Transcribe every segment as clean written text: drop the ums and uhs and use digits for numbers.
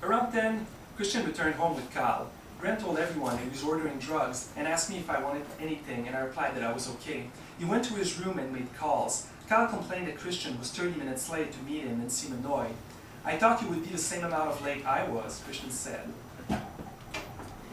Around 10, Christian returned home with Kyle. Brent told everyone he was ordering drugs and asked me if I wanted anything, and I replied that I was okay. He went to his room and made calls. Kyle complained that Christian was 30 minutes late to meet him and seemed annoyed. I thought you would be the same amount of late I was, Christian said.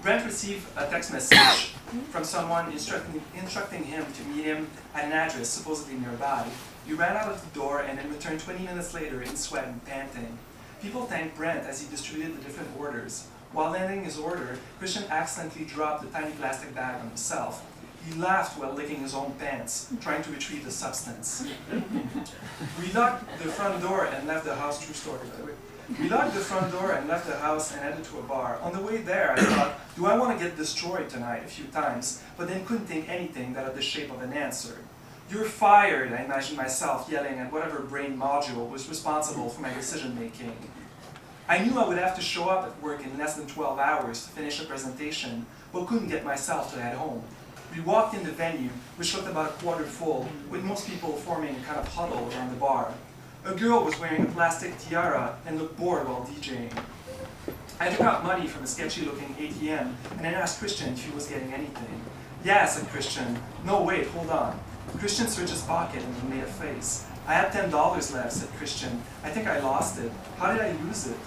Brent received a text message from someone instructing him to meet him at an address supposedly nearby. He ran out of the door and then returned 20 minutes later in sweat and panting. People thanked Brent as he distributed the different orders. While landing his order, Christian accidentally dropped the tiny plastic bag on himself. He laughed while licking his own pants, trying to retrieve the substance. We locked the front door and left the house. True story, by the way. We locked the front door and left the house and headed to a bar. On the way there, I thought, do I want to get destroyed tonight a few times, but then couldn't think anything that had the shape of an answer. You're fired, I imagined myself yelling at whatever brain module was responsible for my decision-making. I knew I would have to show up at work in less than 12 hours to finish a presentation, but couldn't get myself to head home. We walked in the venue, which looked about a quarter full, with most people forming a kind of huddle around the bar. A girl was wearing a plastic tiara and looked bored while DJing. I took out money from a sketchy-looking ATM and then asked Christian if he was getting anything. Yeah, said Christian. No, wait, hold on. Christian searched his pocket and he made a face. I had $10 left, said Christian. I think I lost it. How did I lose it?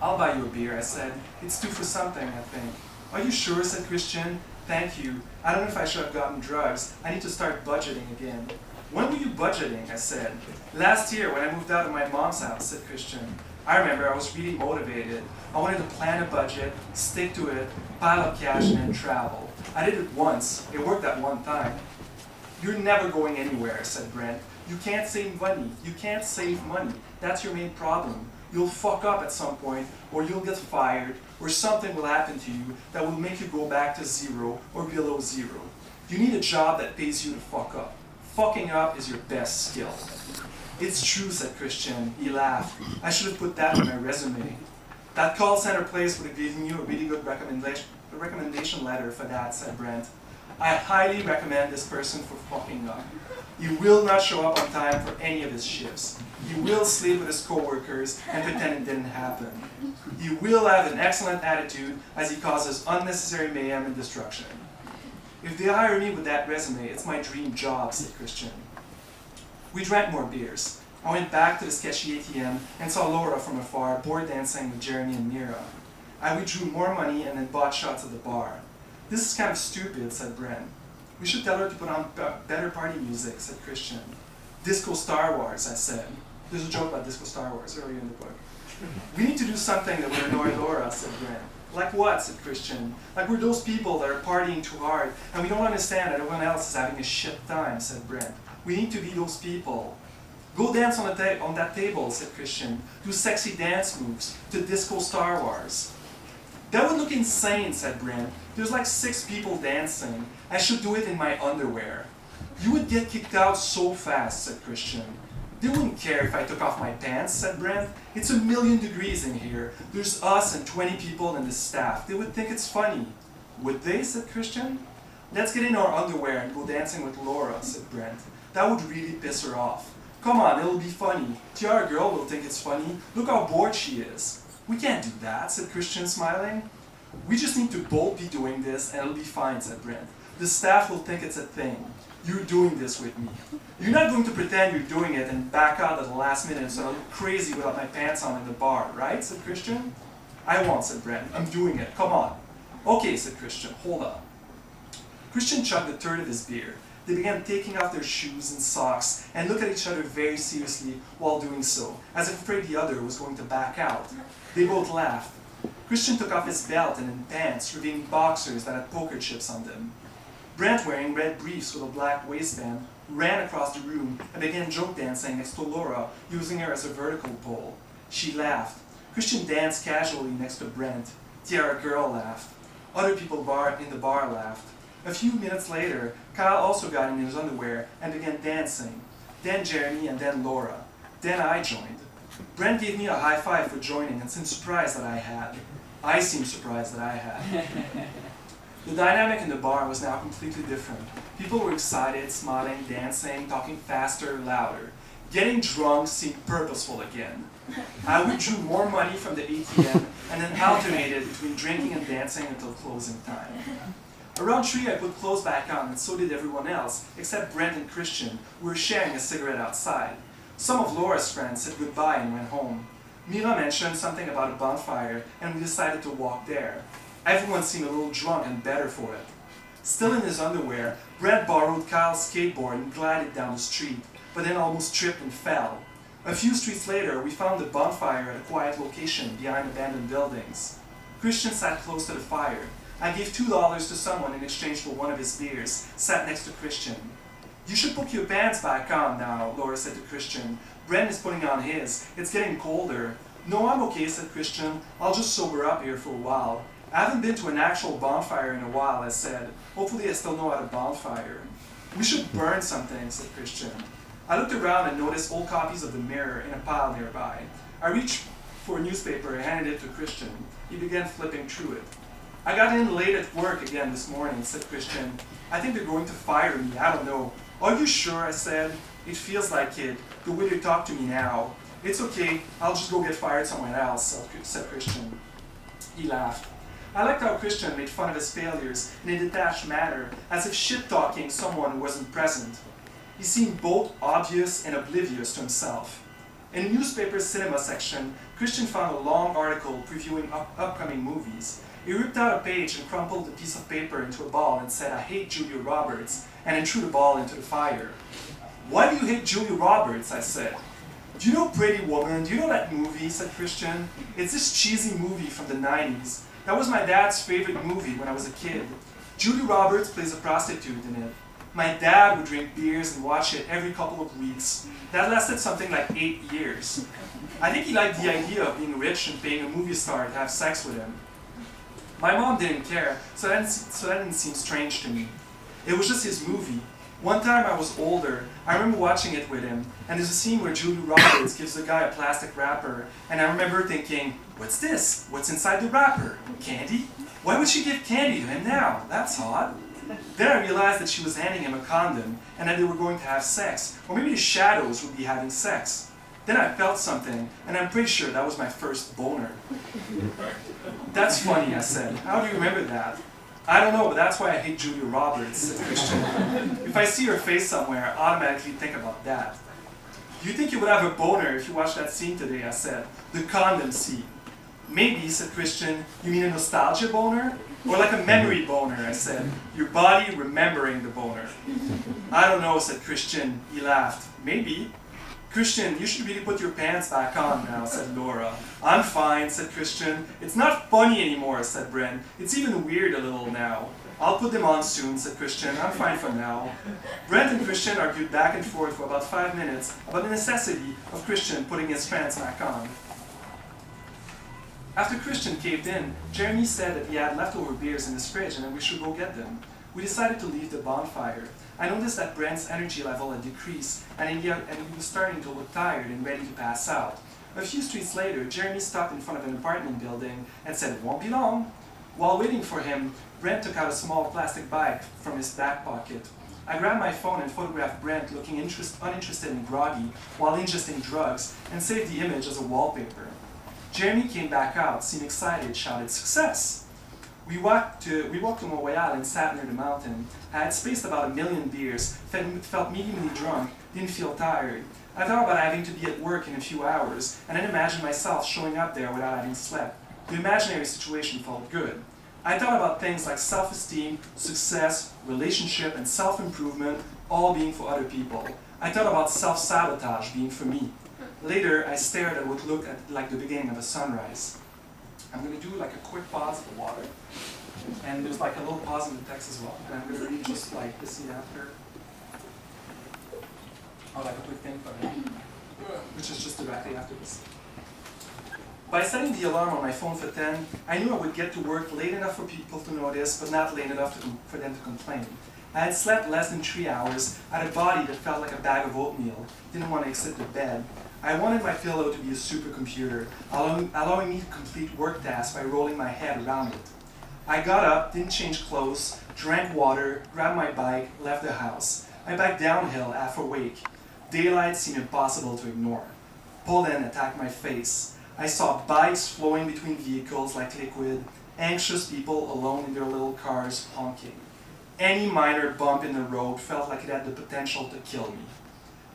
I'll buy you a beer, I said. It's due for something, I think. Are you sure, said Christian. Thank you. I don't know if I should have gotten drugs. I need to start budgeting again. When were you budgeting? I said. Last year when I moved out of my mom's house, said Christian. I remember I was really motivated. I wanted to plan a budget, stick to it, pile up cash, and then travel. I did it once. It worked that one time. You're never going anywhere, said Brent. You can't save money. You can't save money. That's your main problem. You'll fuck up at some point, or you'll get fired, or something will happen to you that will make you go back to zero or below zero. You need a job that pays you to fuck up. Fucking up is your best skill. It's true, said Christian. He laughed. I should have put that on my resume. That call center place would have given you a really good recommendation letter for that, said Brent. I highly recommend this person for fucking up. He will not show up on time for any of his shifts. He will sleep with his coworkers and pretend it didn't happen. He will have an excellent attitude as he causes unnecessary mayhem and destruction. If they hire me with that resume, it's my dream job, said Christian. We drank more beers. I went back to the sketchy ATM and saw Laura from afar, bored dancing with Jeremy and Mira. I withdrew more money and then bought shots at the bar. This is kind of stupid, said Brent. We should tell her to put on better party music, said Christian. Disco Star Wars, I said. There's a joke about Disco Star Wars earlier in the book. We need to do something that would annoy Laura, said Brent. Like what, said Christian. Like we're those people that are partying too hard, and we don't understand that everyone else is having a shit time, said Brent. We need to be those people. Go dance on that table, said Christian. Do sexy dance moves to Disco Star Wars. That would look insane, said Brent. There's like 6 people dancing. I should do it in my underwear. You would get kicked out so fast, said Christian. They wouldn't care if I took off my pants, said Brent. It's 1,000,000 degrees in here. There's us and 20 people in the staff. They would think it's funny. Would they, said Christian. Let's get in our underwear and go dancing with Laura, said Brent. That would really piss her off. Come on, it'll be funny. Tiara girl will think it's funny. Look how bored she is. We can't do that, said Christian, smiling. We just need to both be doing this and it'll be fine, said Brent. The staff will think it's a thing. You're doing this with me. You're not going to pretend you're doing it and back out at the last minute so I look crazy without my pants on in the bar, right, said Christian. I won't, said Brent. I'm doing it. Come on. Okay, said Christian. Hold on. Christian chugged a third of his beer. They began taking off their shoes and socks and looked at each other very seriously while doing so, as if afraid the other was going to back out. They both laughed. Christian took off his belt and then pants, revealing boxers that had poker chips on them. Brent, wearing red briefs with a black waistband, ran across the room and began joke dancing next to Laura, using her as a vertical pole. She laughed. Christian danced casually next to Brent. Tiara girl laughed. Other people in the bar laughed. A few minutes later, Kyle also got in his underwear and began dancing. Then Jeremy and then Laura. Then I joined. Brent gave me a high five for joining and seemed surprised that I had. I seemed surprised that I had. The dynamic in the bar was now completely different. People were excited, smiling, dancing, talking faster, louder. Getting drunk seemed purposeful again. I withdrew more money from the ATM and then alternated between drinking and dancing until closing time. Around 3, I put clothes back on, and so did everyone else, except Brent and Christian, who were sharing a cigarette outside. Some of Laura's friends said goodbye and went home. Mira mentioned something about a bonfire, and we decided to walk there. Everyone seemed a little drunk and better for it. Still in his underwear, Brent borrowed Kyle's skateboard and glided down the street, but then almost tripped and fell. A few streets later, we found the bonfire at a quiet location behind abandoned buildings. Christian sat close to the fire. I gave $2 to someone in exchange for one of his beers, sat next to Christian. "You should put your pants back on now," Laura said to Christian. "Brent is putting on his. It's getting colder." "No, I'm okay," said Christian. "I'll just sober up here for a while." "I haven't been to an actual bonfire in a while," I said. "Hopefully I still know how to bonfire." "We should burn something," said Christian. I looked around and noticed old copies of The Mirror in a pile nearby. I reached for a newspaper and handed it to Christian. He began flipping through it. "I got in late at work again this morning," said Christian. "I think they're going to fire me, I don't know." "Are you sure?" I said. "It feels like it, the way they talk to me now." "It's okay, I'll just go get fired somewhere else," said Christian. He laughed. I liked how Christian made fun of his failures in a detached manner, as if shit-talking someone who wasn't present. He seemed both obvious and oblivious to himself. In the newspaper's cinema section, Christian found a long article previewing upcoming movies. He ripped out a page and crumpled a piece of paper into a ball and said, "I hate Julia Roberts," and then threw the ball into the fire. "Why do you hate Julia Roberts?" I said. "Do you know Pretty Woman? Do you know that movie?" said Christian. "It's this cheesy movie from the 90s. That was my dad's favorite movie when I was a kid. Julia Roberts plays a prostitute in it. My dad would drink beers and watch it every couple of weeks. That lasted something like 8 years. I think he liked the idea of being rich and paying a movie star to have sex with him. My mom didn't care, so that didn't seem strange to me. It was just his movie. One time I was older, I remember watching it with him, and there's a scene where Julia Roberts gives the guy a plastic wrapper, and I remember thinking, what's this? What's inside the wrapper? Candy? Why would she give candy to him now? That's odd. Then I realized that she was handing him a condom, and that they were going to have sex, or maybe the shadows would be having sex. Then I felt something, and I'm pretty sure that was my first boner. That's funny, I said. How do you remember that? I don't know, but that's why I hate Julia Roberts, said Christian. If I see her face somewhere, I automatically think about that. Do you think you would have a boner if you watched that scene today? I said. The condom scene. Maybe, said Christian. You mean a nostalgia boner? Or like a memory boner, I said. Your body remembering the boner. I don't know, said Christian. He laughed. Maybe. Christian, you should really put your pants back on now, said Laura. I'm fine, said Christian. It's not funny anymore, said Brent. It's even weird a little now. I'll put them on soon, said Christian. I'm fine for now. Brent and Christian argued back and forth for about 5 minutes about the necessity of Christian putting his pants back on. After Christian caved in, Jeremy said that he had leftover beers in his fridge and that we should go get them. We decided to leave the bonfire. I noticed that Brent's energy level had decreased, and he was starting to look tired and ready to pass out. A few streets later, Jeremy stopped in front of an apartment building and said, "Won't be long." While waiting for him, Brent took out a small plastic bag from his back pocket. I grabbed my phone and photographed Brent looking uninterested and groggy while ingesting drugs, and saved the image as a wallpaper. Jeremy came back out, seemed excited, shouted, "Success!" We walked to Montreal and sat near the mountain. I had spaced about 1 million beers, felt mediumly drunk, didn't feel tired. I thought about having to be at work in a few hours, and then imagined myself showing up there without having slept. The imaginary situation felt good. I thought about things like self-esteem, success, relationship, and self-improvement, all being for other people. I thought about self-sabotage being for me. Later, I stared at what looked like the beginning of a sunrise. I'm going to do like a quick pause of the water, and there's like a little pause in the text as well, and I'm going to read just like the scene after. Oh, like a quick thing for me, which is just directly after this. By setting the alarm on my phone for 10, I knew I would get to work late enough for people to notice, but not late enough for them to complain. I had slept less than 3 hours, I had a body that felt like a bag of oatmeal, didn't want to exit the bed. I wanted my pillow to be a supercomputer, allowing me to complete work tasks by rolling my head around it. I got up, didn't change clothes, drank water, grabbed my bike, left the house. I biked downhill half awake. Daylight seemed impossible to ignore. Pollen attacked my face. I saw bikes flowing between vehicles like liquid, anxious people alone in their little cars honking. Any minor bump in the road felt like it had the potential to kill me.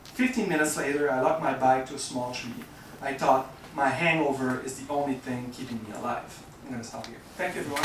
15 minutes later, I locked my bike to a small tree. I thought, my hangover is the only thing keeping me alive. I'm going to stop here. Thank you, everyone.